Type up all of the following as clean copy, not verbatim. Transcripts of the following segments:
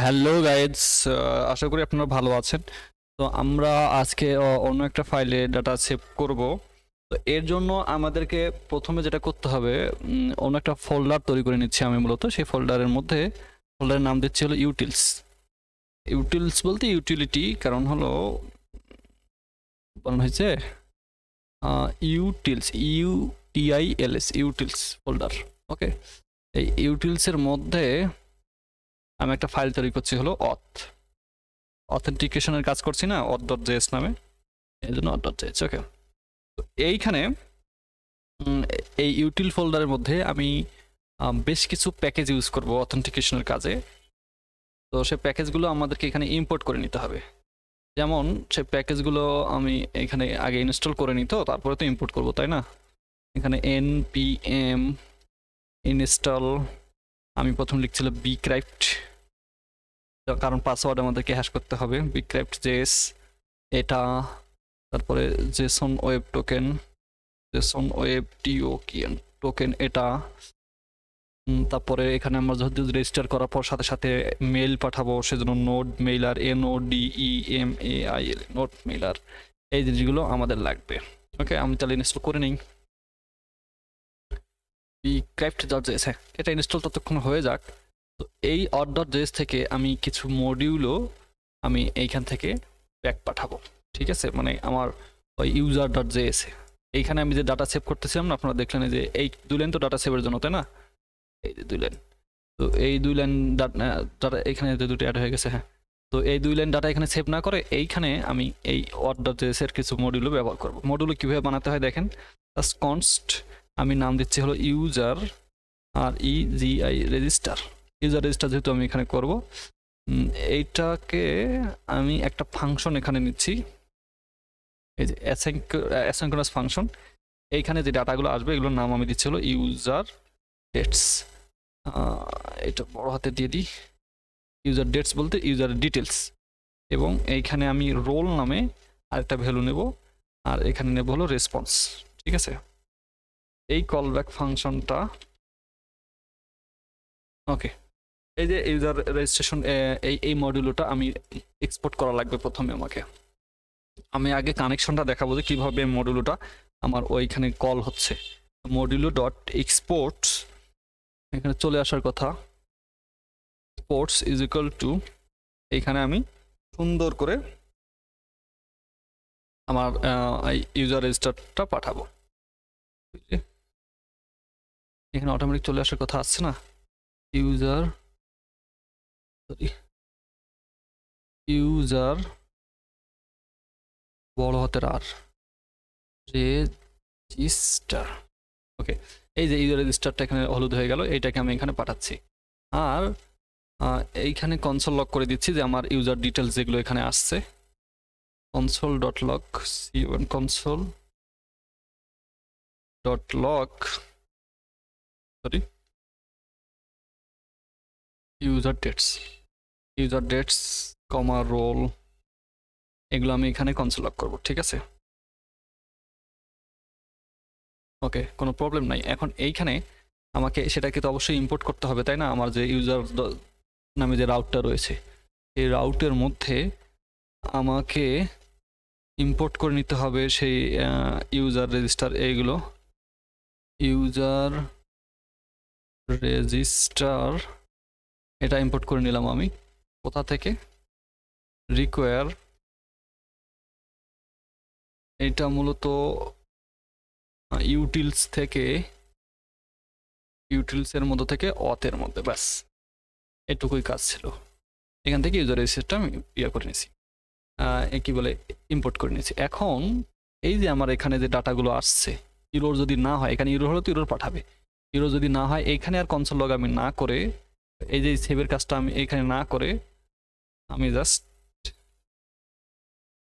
Hello guys, আশা করি আপনারা ভালো আছেন। তো আমরা আজকে অন্য একটা ফাইলে ডাটা সেভ করব। তো এর জন্য আমাদেরকে প্রথমে যেটা করতে হবে, অন্য একটা ফোল্ডার তৈরি করে নিচ্ছি আমি মূলত। সেই ফোল্ডারের মধ্যে ফোল্ডারের নাম দিচ্ছি হলো ইউটিলস। ইউটিলস বলতে ইউটিলিটি, কারণ হলো বানানো হয়েছে ইউটিলস, ইউটিআইএলএস, ইউটিলস ফোল্ডার। ওকে, এই ইউটিলসের মধ্যে আমি একটা ফাইল তৈরি করছি হলো অথেন্টিকেশনের কাজ করছি না, auth.js নামে, এই জন্য auth.js। ওকে, তো এইখানে এই ইউটিল ফোল্ডারের মধ্যে আমি বেশ কিছু প্যাকেজ ইউজ করব অথেন্টিকেশনের কাজে। তো সেই প্যাকেজগুলো আমাদেরকে এখানে ইম্পোর্ট করে নিতে হবে। যেমন সেই প্যাকেজগুলো আমি এখানে আগে ইনস্টল করে নিই, তো তারপরে তো ইম্পোর্ট করব, তাই না? এখানে npm ইনস্টল, আমি প্রথম লিখছিলাম bcrypt, কারণ পাসওয়ার্ড আমাদেরকে হ্যাশ করতে হবে। bcrypt.js এটা, তারপরে Jason web token, Jason web token এটা। তারপরে এখানে আমরা যদি রেজিস্টার করার পর সাথে সাথে মেল পাঠাবো, সেজন্য node mailer, NODEMAIL, node mailer, এই জিনিসগুলো আমাদের লাগবে। ওকে, আমি তাহলে ইনস্টল করে নিই bcrypt.js। হ্যাঁ, এটা ইনস্টল ততক্ষণ হয়ে যাক। তো এই auth.js থেকে আমি কিছু মডিউলও আমি এইখান থেকে ব্যাক পাঠাবো, ঠিক আছে? মানে আমার ওই user.js এইখানে আমি যে ডাটা সেভ করতেছিলাম না, আপনারা দেখলেন যে এই 2 লাইন তো ডাটা সেভের জন্য, তাই না? এই যে 2 লাইন, তো এই 2 লাইন ডাটা এখানে যে দুটো অ্যাড হয়ে গেছে। হ্যাঁ, তো এই 2 লাইন ডাটা এখানে সেভ না করে এইখানে আমি এই auth.js এর কিছু মডিউলও ব্যবহার করব। মডিউল কিভাবে বানাতে হয় দেখেন, জাস্ট কনস্ট আমি নাম দিচ্ছি হলো ইউজার আর ইজিআই রেজিস্টার। ইউজার রেজিস্টার যেহেতু আমি এখানে করব, এইটাকে আমি একটা ফাংশন এখানে নিচ্ছি, এই যে অ্যাসিঙ্ক্রোনাস ফাংশন। এইখানে যে ডাটাগুলো আসবে এগুলোর নাম আমি দিচ্ছি হলো ইউজার ডেটস। এটা বড় হাতে দিয়ে দিই, ইউজার ডেটস বলতে ইউজার ডিটেলস। এবং এইখানে আমি রোল নামে আরেকটা ভ্যালু নেব, আর এখানে নেব হলো রেসপন্স, ঠিক আছে? এই কলব্যাক ফাংশনটা, ওকে, এই যে ইউজার রেজিস্ট্রেশন, এই মডিউলটা আমি এক্সপোর্ট করা লাগবে প্রথমে আমাকে। আমি আগে কানেকশনটা দেখাবো যে কিভাবে মডিউলটা আমার ওইখানে কল হচ্ছে। মডিউলো ডট এক্সপোর্টস এখানে চলে আসার কথা, এক্সপোর্টস ইজ ইকুয়াল টু, এইখানে আমি সুন্দর করে আমার ইউজার রেজিস্টারটা পাঠাবো। এখানে অটোমেটিক চলে আসার কথা আসছে না, ইউজার ইউজার বড় হাতের আর, রেজিস্টার। ওকে, এই যে ইউজার রেজিস্টারটা এখানে হলুদ হয়ে গেল, এইটাকে আমি এখানে পাঠাচ্ছি। আর এইখানে কনসোল লক করে দিচ্ছি যে আমার ইউজার ডিটেলস যেগুলো এখানে আসছে, console dot log c1, console dot log, sorry, user dets comma role, এগুলো আমি এখানে কনসোল লক করবো, ঠিক আছে? ওকে, কোনো প্রবলেম নাই। এখন এইখানে আমাকে সেটাকে তো অবশ্যই ইম্পোর্ট করতে হবে, তাই না? আমার যে ইউজার নামে যে রাউটটা রয়েছে, এই রাউটের মধ্যে আমাকে ইম্পোর্ট করে নিতে হবে সেই ইউজার রেজিস্টার, এইগুলো ইউজার রেজিস্টার, এটা ইম্পোর্ট করে নিলাম আমি। কোথা থেকে? রিকোয়ার, এটা মূলত ইউটিলস থেকে, ইউটিলসের মধ্যে থেকে অথের মধ্যে, ব্যাস এটুকুই কাজ ছিল। এখান থেকে ইউজার রেজিস্টারটা আমি করে নিয়েছি, কি বলে, ইম্পোর্ট করে নিয়েছি। এখন এই যে আমার এখানে যে ডাটাগুলো আসছে, ইউরোর যদি না হয়, এখানে ইউরো হলে তো ইউরোর পাঠাবে, ইউরো যদি না হয় এইখানে আর কনসোল লগ আমি না করে, এই যে সেভের কাজটা আমি এইখানে না করে, আমি জাস্ট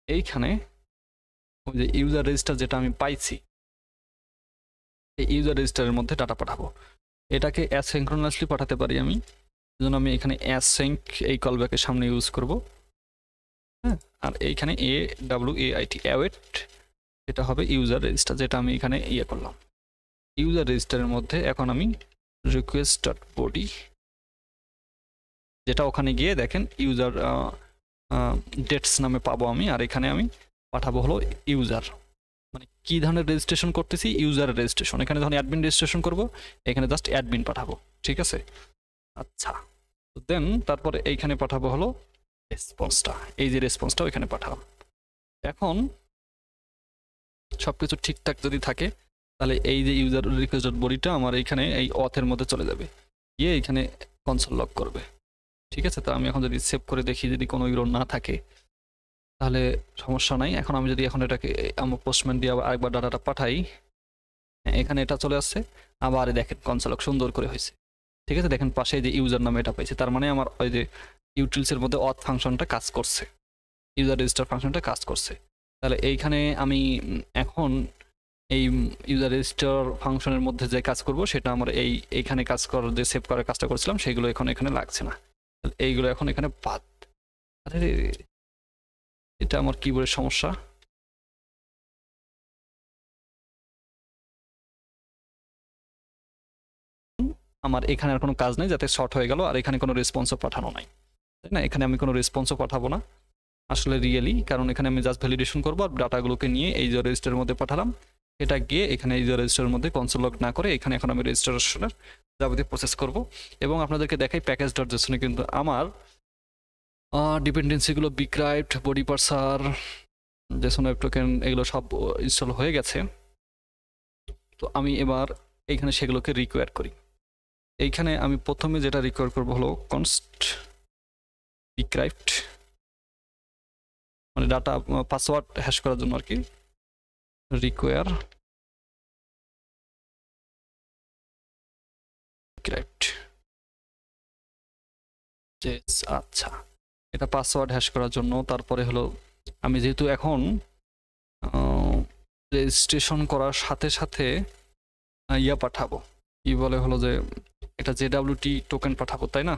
এইখানে ওই যে ইউজার রেজিস্টার যেটা আমি পাইছি, এই ইউজার রেজিস্টারের মধ্যে ডাটা পাঠাবো। এটাকে অ্যাসিঙ্ক্রোনাসলি পাঠাতে পারি আমি, সেজন্য আমি এখানে অ্যাসিঙ্ক এই কলব্যাকের সামনে ইউজ করব। হ্যাঁ, আর এইখানে AWAIT অ্যাওয়েট, এটা হবে ইউজার রেজিস্টার, যেটা আমি এখানে করলাম। ইউজার রেজিস্টারের মধ্যে এখন আমি রিকোয়েস্ট ডট বডি যেটা ওখানে গিয়ে দেখেন ইউজার ডেটস নামে পাবো আমি, আর এখানে আমি পাঠাবো হলো ইউজার। মানে কি ধরনের রেজিস্ট্রেশন করতেছি, ইউজারের রেজিস্ট্রেশন। এখানে যখন অ্যাডমিন রেজিস্ট্রেশন করব, এখানে জাস্ট অ্যাডমিন পাঠাবো, ঠিক আছে। আচ্ছা, দেন তারপরে এইখানে পাঠাবো হলো রেসপন্সটা, এই যে রেসপন্সটা ওইখানে পাঠাবো। এখন সবকিছু ঠিকঠাক যদি থাকে, তাহলে এই যে ইউজার রিকোয়েস্ট ডট বডিটা আমার এইখানে এই অথের মধ্যে চলে যাবে, গিয়ে এখানে কনসোল লগ করবে, ঠিক আছে। তো আমি এখন যদি সেভ করে দেখি, যদি কোনো ইউরো না থাকে তাহলে সমস্যা নাই। এখন আমি যদি এখন এটাকে আমার পোস্টম্যান দিয়ে আবার আরেকবার ডাটাটা পাঠাই, এখানে এটা চলে আসছে। আবার দেখেন কনসোল লগ সুন্দর করে হয়েছে, ঠিক আছে। দেখেন পাশে যে ইউজার নামে এটা পাইছে, তার মানে আমার ওই যে ইউটিলসের মধ্যে অথ ফাংশনটা কাজ করছে, ইউজার রেজিস্টার ফাংশনটা কাজ করছে। তাহলে এইখানে আমি এখন এই ইউজার রেজিস্টার ফাংশনের মধ্যে যে কাজ করব, সেটা আমার এইখানে কাজ করার যে সেভ করার কাজটা করছিলাম, সেগুলো এখন এখানে লাগছে না, এইগুলো এখন এখানে বাদ। আরে এটা আমার কিবোর্ডের সমস্যা। আমার এখানে আর কোনো কাজ নেই, যাতে শর্ট হয়ে গেল, আর এখানে কোনো রেসপন্সও পাঠানো নাই, তাই না। এখানে আমি কোনো রেসপন্সও পাঠাবো না আসলে রিয়েলি, কারণ এখানে আমি জাস্ট ভ্যালিডেশন করবো, আর ডাটাগুলোকে নিয়ে এই যে রেজিস্টারের মধ্যে পাঠালাম, এটা গিয়ে এখানে এই যে রেজিস্টারের মধ্যে কনসোল লগ না করে এখানে এখন আমি রেজিস্ট্রেশনের যাবতীয় প্রসেস করব। এবং আপনাদেরকে দেখাই প্যাকেজ ডট জেসনে কিন্তু আমার ডিপেন্ডেন্সিগুলো বিক্রাইভড, বডি পার্সার, জেসন ওয়েব টোকেন, এগুলো সব ইনস্টল হয়ে গেছে। তো আমি এবার এইখানে সেগুলোকে রিকোয়ার করি। এইখানে আমি প্রথমে যেটা রিকোয়ার করবো হলো কনস্ট বিক্রাইভড, মানে ডাটা পাসওয়ার্ড হ্যাশ করার জন্য আর কি, রিকোয়ার বিক্রাইভড। আচ্ছা, এটা পাসওয়ার্ড হ্যাশ করার জন্য। তারপরে হলো আমি যেহেতু এখন রেজিস্ট্রেশন করার সাথে সাথে ইয়া পাঠাবো, কি বলে হলো যে এটা JWT টোকেন পাঠাবো, তাই না।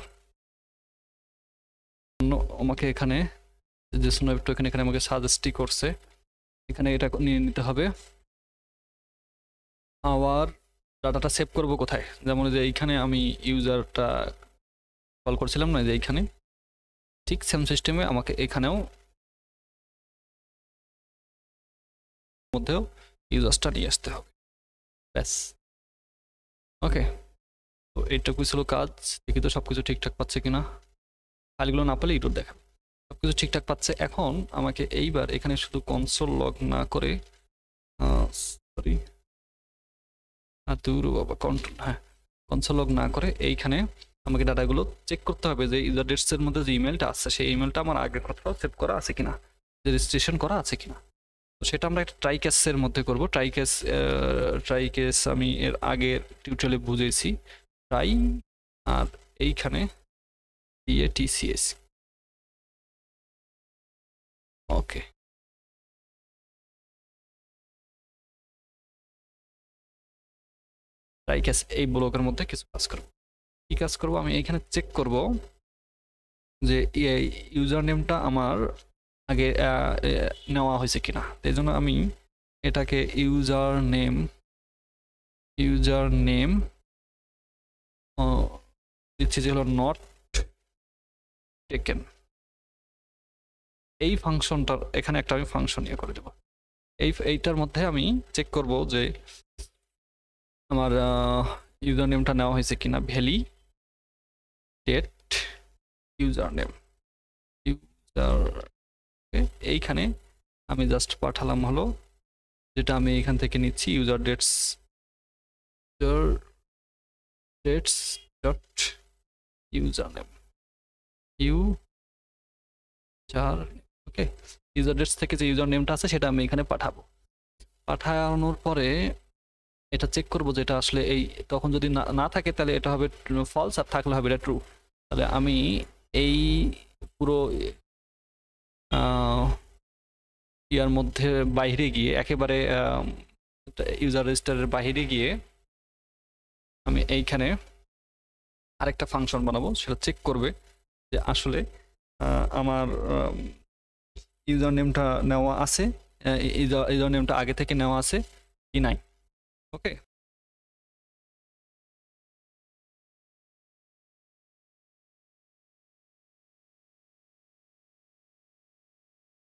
আমাকে এখানে জেসন ওয়েব টোকেন এখানে আমাকে সাজেস্টই করছে, এখানে এটা নিয়ে নিতে হবে। আবার ডাটাটা সেভ করব কোথায়, যেমন যে এইখানে আমি ইউজারটা কল করছিলাম না, যে এইখানে ঠিক সেম সিস্টেমে আমাকে এখানেও মধ্যেও ইউজারটা নিয়ে আসতে হবে, ব্যাস। ওকে, তো এইটুকু ছিল কাজ। দেখি তো সবকিছু ঠিকঠাক পাচ্ছে কিনা, ফাইলগুলো না পেলে ইউটিউব দেখাবে। সবকিছু ঠিকঠাক পাচ্ছে। এখন আমাকে এইবার এখানে শুধু কনসোল লগ না করে, সরি দূর বাবা, কন্ট্রোল, হ্যাঁ কনসোল লগ না করে এইখানে আমাকে ডাটাগুলো চেক করতে হবে যে ইউজার ডেটসের মধ্যে যে ইমেলটা আছে, সেই ইমেলটা আমার আগের কোথাও সেভ করা আছে কিনা, রেজিস্ট্রেশন করা আছে কিনা। তো সেটা আমরা একটা ট্রাই কেসের মধ্যে করব। ট্রাই কেস আমি এর আগের টিউটোরিয়ালে বুঝেছি, ট্রাই আর এইখানে TCS। ওকে, ট্রাই কেস এই ব্লকের মধ্যে কিছু কাজ করব। কি কাজ করব, আমি এইখানে চেক করব যে ইউজার নেমটা আমার আগে নেওয়া হয়েছে কিনা। এই জন্য আমি এটাকে ইউজার নেম দিচ্ছি যে হলো নট টেকেন। এই ফাংশনটার এখানে একটা আমি ফাংশন ইয়ে করে দেবো। এইটার মধ্যে আমি চেক করব যে আমার ইউজার নেমটা নেওয়া হয়েছে কিনা। ভ্যালিডেট ইউজার নেম, এইখানে আমি জাস্ট পাঠালাম হলো যেটা আমি এখান থেকে নিচ্ছি, user dets dot user name, okay. User dets থেকে যে ইউজার নেমটা আছে সেটা আমি এখানে পাঠানোর পরে এটা চেক করবো যেটা আসলে এই, তখন যদি না থাকে তাহলে এটা হবে ফলস, আর থাকলে হবে এটা ট্রু। তাহলে আমি এই পুরো ইয়ার মধ্যে বাইরে গিয়ে একেবারে ইউজার রেজিস্টারের বাইরে গিয়ে আমি এইখানে আরেকটা ফাংশন বানাবো, সেটা চেক করবে যে আসলে আমার ইউজার নেমটা নেওয়া আছে, ইউজার নেমটা আগে থেকে নেওয়া আছে কি নাই। ওকে।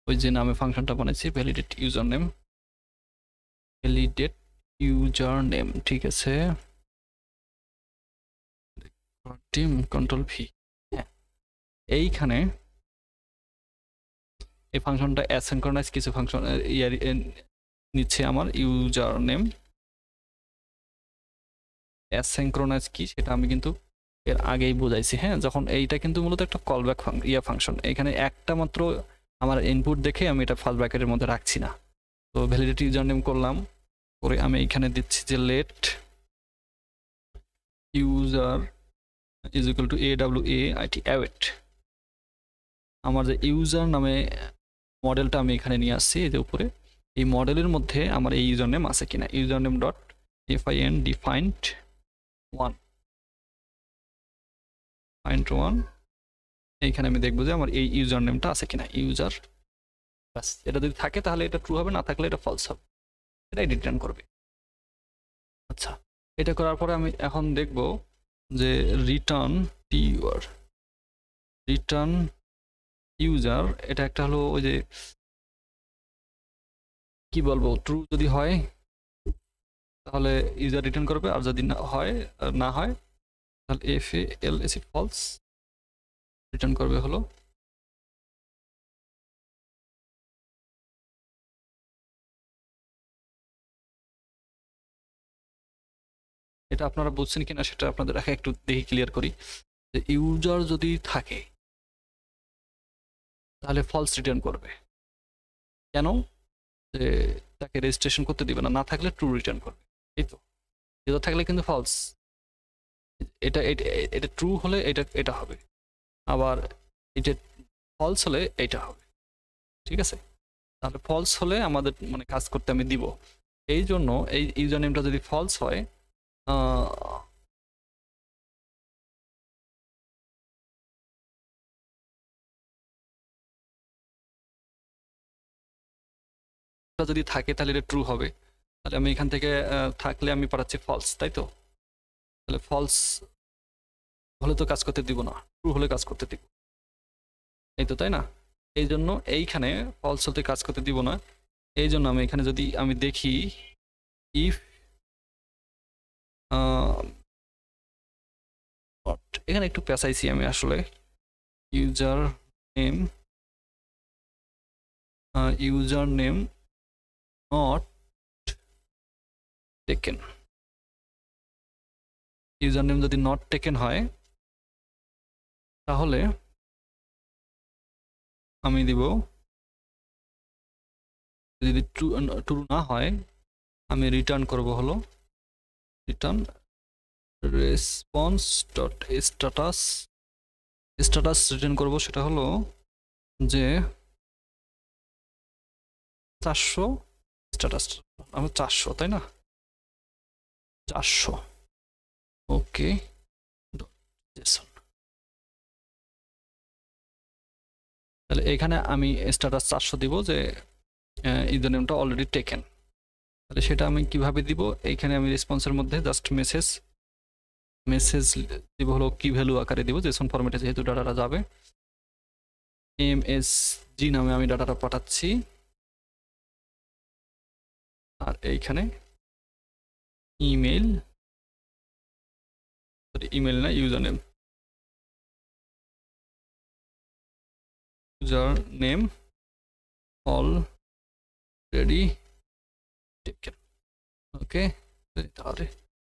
ওই যে নামে ফাংশনটা বানাইছি ভ্যালিডেট ইউজার নেম, ঠিক আছে, টিম কন্ট্রোল ভি। হ্যাঁ, এইখানে এই ফাংশনটা অ্যাসিনক্রোনাইজ কিছু ফাংশন নিচ্ছে আমার ইউজার নেম। অ্যাসিনক্রোনাইজ কি সেটা আমি কিন্তু এর আগেই বোঝাইছি। হ্যাঁ, যখন এইটা কিন্তু মূলত একটা কলব্যাক ফাংশন, এখানে একটা মাত্র আমার ইনপুট দেখে আমি এটা ফার্স্ট ব্র্যাকেটের মধ্যে রাখছি না। তো ভ্যালিডিটি ইউজার নেম করলাম, করে আমি এখানে দিচ্ছি যে let user is equal to AWAIT await. আমার যে ইউজার নামে মডেলটা আমি এখানে নিয়ে আসছি এই যে উপরে, এই মডেলের মধ্যে আমার এই ইউজার নেম আছে কিনা, user name dot FIN defined 1 এইখানে আমি দেখবো যে আমার এই ইউজার নেমটা আছে কিনা, ইউজার, বাস। এটা যদি থাকে তাহলে এটা ট্রু হবে, না থাকলে এটা ফলস হবে, এটাই রিটার্ন করবে। আচ্ছা, এটা করার পরে আমি এখন দেখব যে রিটার্ন ইউজার, এটা একটা হলো ওই যে কি বলবো, ট্রু যদি হয় তাহলে ইউজার রিটার্ন করবে, আর যদি না হয় তাহলে FALS ফলস রিটার্ন করবে হলো। এটা আপনারা বুঝছেন কিনা সেটা আপনাদের রাখা একটু দেখি ক্লিয়ার করি। যে ইউজার যদি থাকে তাহলে ফলস রিটার্ন করবে, কেন? যে তাকে রেজিস্ট্রেশন করতে দিবে না, না থাকলে ট্রু রিটার্ন করবে, এই তো। ইউজার থাকলে কিন্তু ফলস, এটা এটা ট্রু হলে এটা হবে, আবার এটা ফলস হলে এটা হবে, ঠিক আছে। তাহলে ফলস হলে আমাদের মানে কাজ করতে আমি দিব। এই জন্য এই ইউজার নেমটা যদি ফলস হয়, যদি থাকে তাহলে এটা ট্রু হবে। তাহলে আমি এখান থেকে থাকলে আমি পাঠাচ্ছি ফলস, তাই তো। তাহলে ফলস হলে তো কাজ করতে দিব না, ট্রু হলে কাজ করতে দিব, এই তো, তাই না। এই জন্য এইখানে ফলস হতে কাজ করতে দিব না। এই জন্য আমি এখানে যদি আমি দেখি ইফ এখানে একটু পেঁচাইছি আমি আসলে, user name not taken, user name যদি নট টেকেন হয় তাহলে আমি দিব, যদি ট্রু না হয় আমি রিটার্ন করব হলো return response dot status return করব, সেটা হলো যে 400 স্ট্যাটাস, আমার 400, তাই না, 400 ওকে। তাহলে এখানে আমি স্ট্যাটাস 400 দিব যে ইউজার নেমটা অলরেডি টেকেন। তাহলে সেটা আমি কিভাবে দিব, এইখানে আমি রেসপন্সের মধ্যে জাস্ট মেসেজ দিব হলো কি ভ্যালু আকারে দিব, জেসন ফরম্যাটে যেহেতু ডাটাটা যাবে। MSG নামে আমি ডাটাটা পাঠাচ্ছি, আর এইখানে ইমেল না ইউজার নেম অলরেডি টেকেন, ওকে। তাহলে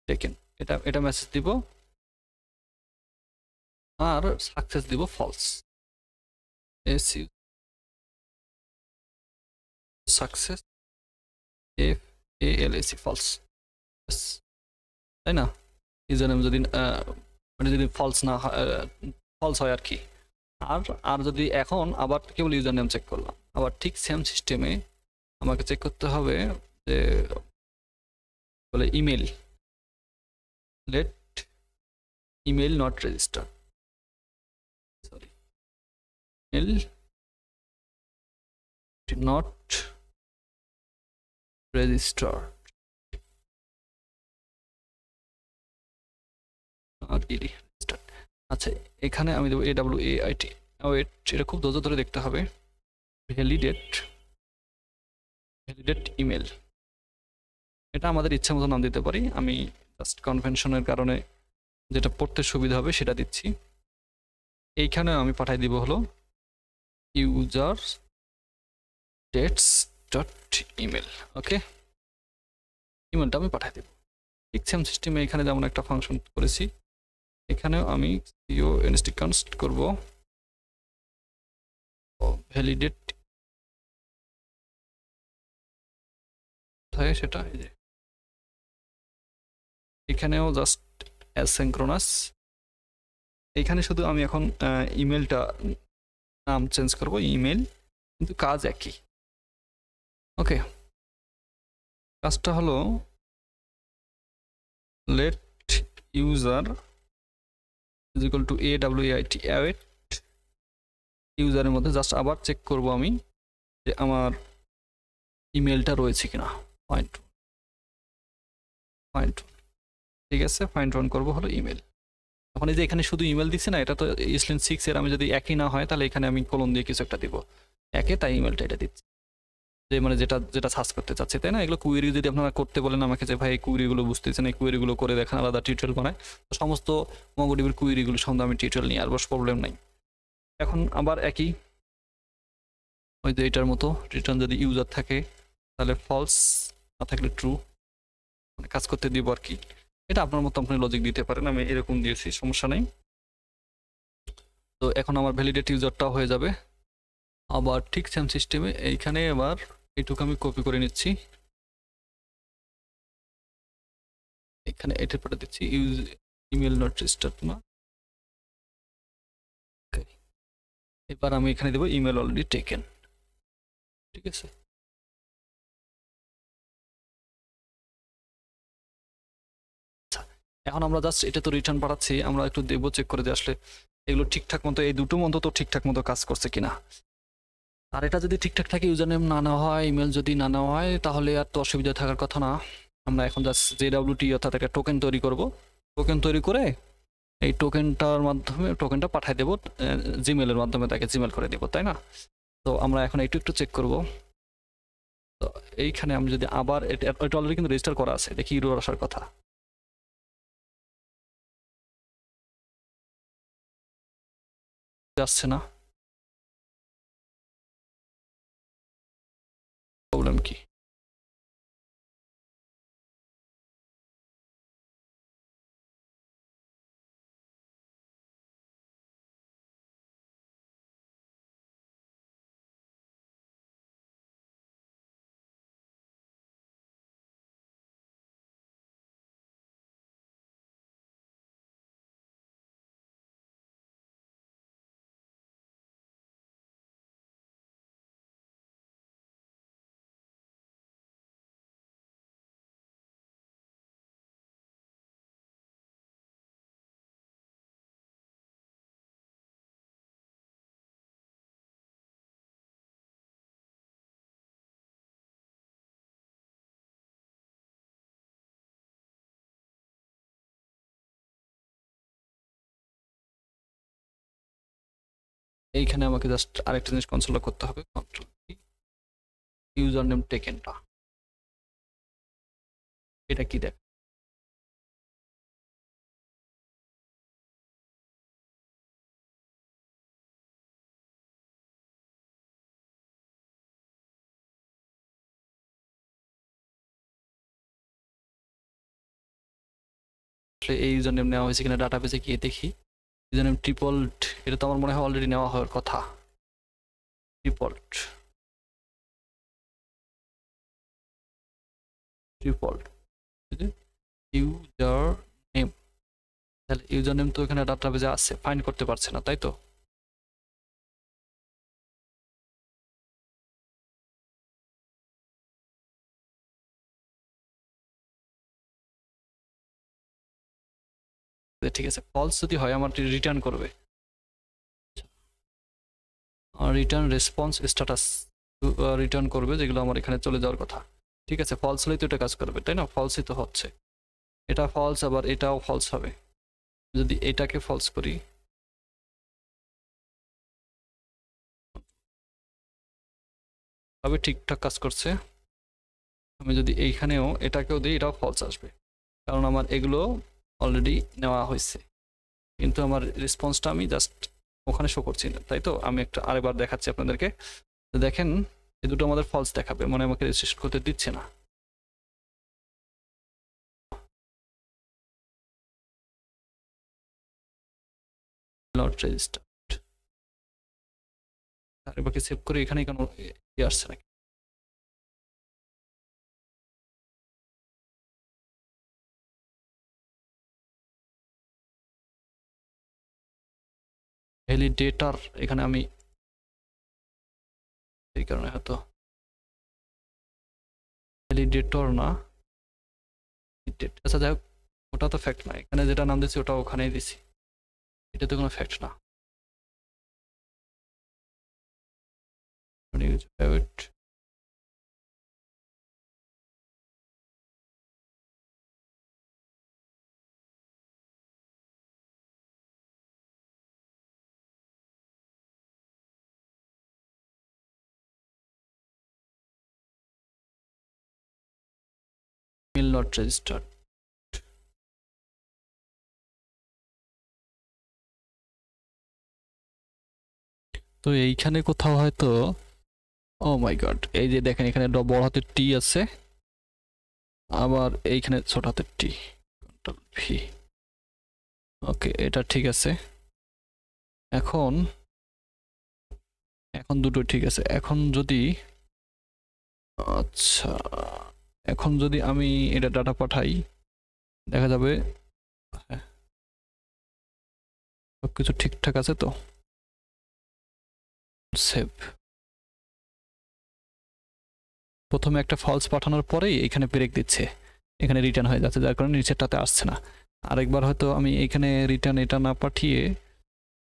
টেকেন এটা মেসেজ দিব, আর সাকসেস দিব ফলস, সাকসেস FALS ফলস, তাই না। ইউজার নেম যদি মানে যদি ফলস না ফলস হয় আর কি। আর যদি এখন আবার কেবল ইউজার নেম চেক করলাম, আবার ঠিক সেম সিস্টেমে আমাকে চেক করতে হবে যে বলে email, let email not register, sorry, email not register, আচ্ছা এখানে আমি দেবো AWAIT, এটা খুব ধৈর্য ধরে দেখতে হবে। ভ্যালিডেট ইমেল, এটা আমাদের ইচ্ছা মতো নাম দিতে পারি। আমি জাস্ট কনভেনশনের কারণে যেটা পড়তে সুবিধা হবে সেটা দিচ্ছি। এইখানে আমি পাঠাই দিব হলো ইউজার ডেটস ডট ইমেল। ওকে, ইমেলটা আমি পাঠাই দেব। ঠিক সেম সিস্টেমে এখানে যেমন একটা ফাংশন করেছি, এখানেও আমি সিও এনএসটি কনস্ট করব ভ্যালিডেট, সেটা এই যে এখানেও জাস্ট অ্যাসিনক্রোনাস। এখানে শুধু আমি এখন ইমেলটা নাম চেঞ্জ করব ইমেল, কিন্তু কাজ একই। ওকে, কাজটা হলো let user is equal to await await ইউজারের মধ্যে জাস্ট আবার চেক করব আমি যে আমার ইমেলটা রয়েছে কিনা। ফাইন্ড ঠিক আছে, ফাইন্ড রান করবো হলো ইমেল। এখন এই যে এখানে শুধু ইমেল দিচ্ছে না, এটা তো ইসলিন 6 এর, আমি যদি একই না হয় তাহলে এখানে আমি কোলন দিয়ে কিছু একটা দিব একে, তাই ইমেলটা এটা দিচ্ছি যে মানে যেটা যেটা সার্চ করতে চাচ্ছি, তাই না? এগুলো কুয়েরি যদি আপনারা করতে বলেন আমাকে যে ভাই এই কুয়েরিগুলো বুঝতেছেন, এই কুয়েরিগুলো করে দেখেন, আলাদা টিউটোরিয়াল বানায়, তো সমস্ত মঙ্গোডিবির কুয়েরিগুলো সম্বন্ধে আমি টিউটোরিয়াল নিয়ে আর বস, প্রবলেম নাই। এখন আবার একই ওই যে এটার মতো রিটার্ন যদি ইউজার থাকে তাহলে ফলস, না থাকলে ট্রু, মানে কাজ করতে দিব আর কি। এটা আপনার মতো আপনি লজিক দিতে পারেন, আমি এরকম দিয়েছি, সমস্যা নেই। তো এখন আমার ভ্যালিডেট ইউজারটাও হয়ে যাবে। আবার ঠিক সেম সিস্টেমে এইখানে এবার এইটুকু আমি কপি করে নিচ্ছি, এখানে এটা পড়ে দিচ্ছি ইউজ ইমেল নট রেজিস্টার্ড না। এবার আমি এখানে দেবো ইমেল অলরেডি টেকেন। ঠিক আছে, এখন আমরা জাস্ট এটা তো রিটার্ন পাঠাচ্ছি, আমরা একটু দেবো চেক করে যে আসলে এগুলো ঠিকঠাক মতো, এই দুটো মতো তো ঠিকঠাক মতো কাজ করছে কিনা। আর এটা যদি ঠিকঠাক থাকে, ইউজার নেম না নেওয়া হয়, ইমেল যদি না নেওয়া হয়, তাহলে আর তো অসুবিধা থাকার কথা না। আমরা এখন জাস্ট JWT অর্থাৎ একটা টোকেন তৈরি করব। টোকেন তৈরি করে এই টোকেনটার মাধ্যমে টোকেনটা পাঠিয়ে দেবো জিমেলের মাধ্যমে, তাকে জিমেল করে দেবো, তাই না? তো আমরা এখন একটু একটু চেক করব। তো এইখানে আমি যদি আবার এটা অলরেডি কিন্তু রেজিস্টার করা আছে, দেখি ইউরোর আসার কথা, আসছে না, প্রবলেম কি? এইখানে আমাকে জাস্ট আরেকটা জিনিস কনসোল করতে হবে, কন্ট্রোল ইউজার নেম টেকেনটা, এটা কি দেখ, এই ইউজার নেম নেওয়া হয়েছে কিনা ডাটাবেসে গিয়ে দেখি। ইউজার নেম ট্রিপল্ট, এটা তো আমার মনে হয় অলরেডি নেওয়া হওয়ার কথা। ট্রিপল্ট ট্রিপল্ট ইউজার নেম, তাহলে ইউজার নেম তো এখানে ডাটাবেসে আছে, ফাইন্ড করতে পারছে না, তাই তো? ঠিক আছে, ফলস যদি হয় আমার রিটার্ন করবে, রিটার্ন রেসপন্স স্ট্যাটাস রিটার্ন করবে, যেগুলো আমার এখানে চলে যাওয়ার কথা। ঠিক আছে, ফলস হলেই তো এটা কাজ করবে, তাই না? ফলসই তো হচ্ছে, এটা ফলস, আবার এটাও ফলস হবে। যদি এটাকে ফলস করি, তবে ঠিকঠাক কাজ করছে। আমি যদি এইখানেও এটাকেও দিই, এটাও ফলস আসবে, কারণ আমার এগুলো অলরেডি নেওয়া হয়েছে, কিন্তু আমার রেসপন্সটা আমি জাস্ট ওখানে শো করছি না, তাই তো। আমি একটা আরেকবার দেখাচ্ছি আপনাদেরকে, দেখেন এই দুটো আমাদের ফলস দেখাবে, মানে আমাকে রেজিস্ট্রেশন করতে দিচ্ছে না। Not registered. আরেকবার সেভ করে এখানে কেন আসছে নাকি? ভ্যালিডেটর এখানে আমি এই কারণে হয়তো ভ্যালিডেটর না, আচ্ছা যাই হোক, ওটা তো ফ্যাক্ট না, এখানে যেটা নাম দিচ্ছি ওটা ওখানেই দিছি, এটা তো কোনো ফ্যাক্ট না। Email not registered. তো এইখানে কোথাও হয়তো, ও মাই গড, এই যে দেখেন এখানে বড় হাতের টি আছে, আবার এইখানে ছোট হাতের টি, কন্ট্রোল ভি। ওকে, এটা ঠিক আছে। এখন এখন দুটো ঠিক আছে। এখন যদি, আচ্ছা, এখন যদি আমি এটা ডাটা পাঠাই, দেখা যাবে হ্যাঁ সবকিছু ঠিকঠাক আছে। তো সেভ, প্রথমে একটা ফলস পাঠানোর পরেই এখানে ব্রেক দিচ্ছে, এখানে রিটার্ন হয়ে যাচ্ছে, যার কারণে নিচেরটাতে আসছে না। আরেকবার হয়তো আমি এখানে রিটার্ন এটা না পাঠিয়ে,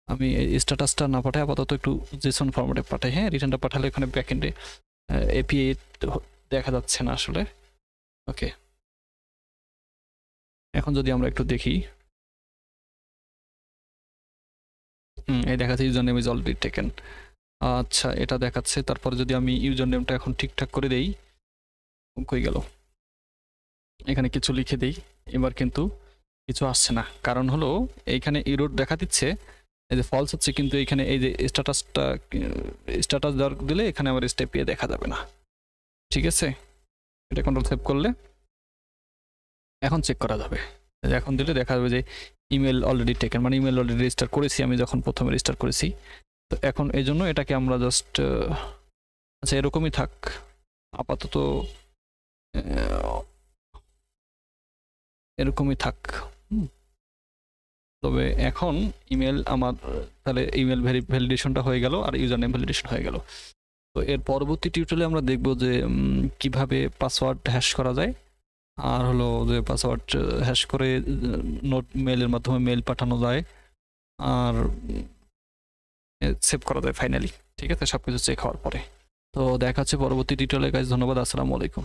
আমি স্ট্যাটাসটা না পাঠাই, আপাতত একটু জেসন ফরম্যাটে পাঠাই। হ্যাঁ, রিটার্নটা পাঠালে এখানে ব্যাকএন্ডে এপিআই দেখা যাচ্ছে না আসলে। ওকে, এখন যদি আমরা একটু দেখি, এই দেখাচ্ছে user name is already taken. আচ্ছা, এটা দেখাচ্ছে। তারপরে যদি আমি ইউজার নেমটা এখন ঠিকঠাক করে দেই, কই গেল, এখানে কিছু লিখে দেই, এবার কিন্তু কিছু আসছে না। কারণ হলো এইখানে ইরোড দেখা দিচ্ছে, এই যে ফলস হচ্ছে, কিন্তু এখানে এই যে স্ট্যাটাস দেওয়ার দিলে এখানে আমার স্টেপিয়ে দেখা যাবে না। ঠিক আছে, এটা কন্ট্রোল সেভ করলে এখন চেক করা যাবে। এখন দিলে দেখা যাবে যে ইমেল অলরেডি টেকেন, মানে ইমেল অলরেডি রেজিস্টার করেছি আমি যখন প্রথমে রেজিস্টার করেছি। তো এখন এই জন্য এটাকে আমরা জাস্ট, আচ্ছা এরকমই থাক আপাতত, এরকমই থাক। তবে এখন ইমেল আমার, তাহলে ইমেল ভ্যালিডেশনটা হয়ে গেল আর ইউজার নেম ভ্যালিডেশন হয়ে গেল। তো এর পরবর্তী টিউটোরিয়ালে আমরা দেখব যে কিভাবে পাসওয়ার্ড হ্যাশ করা যায়, আর হলো যে পাসওয়ার্ড হ্যাশ করে নোট মেলের মাধ্যমে মেল পাঠানো যায়, আর সেভ করা যায় ফাইনালি। ঠিক আছে, সবকিছু চেক হওয়ার পরে। তো দেখা হচ্ছে পরবর্তী টিউটোরিয়ালে গাইস, ধন্যবাদ, আসসালামু আলাইকুম।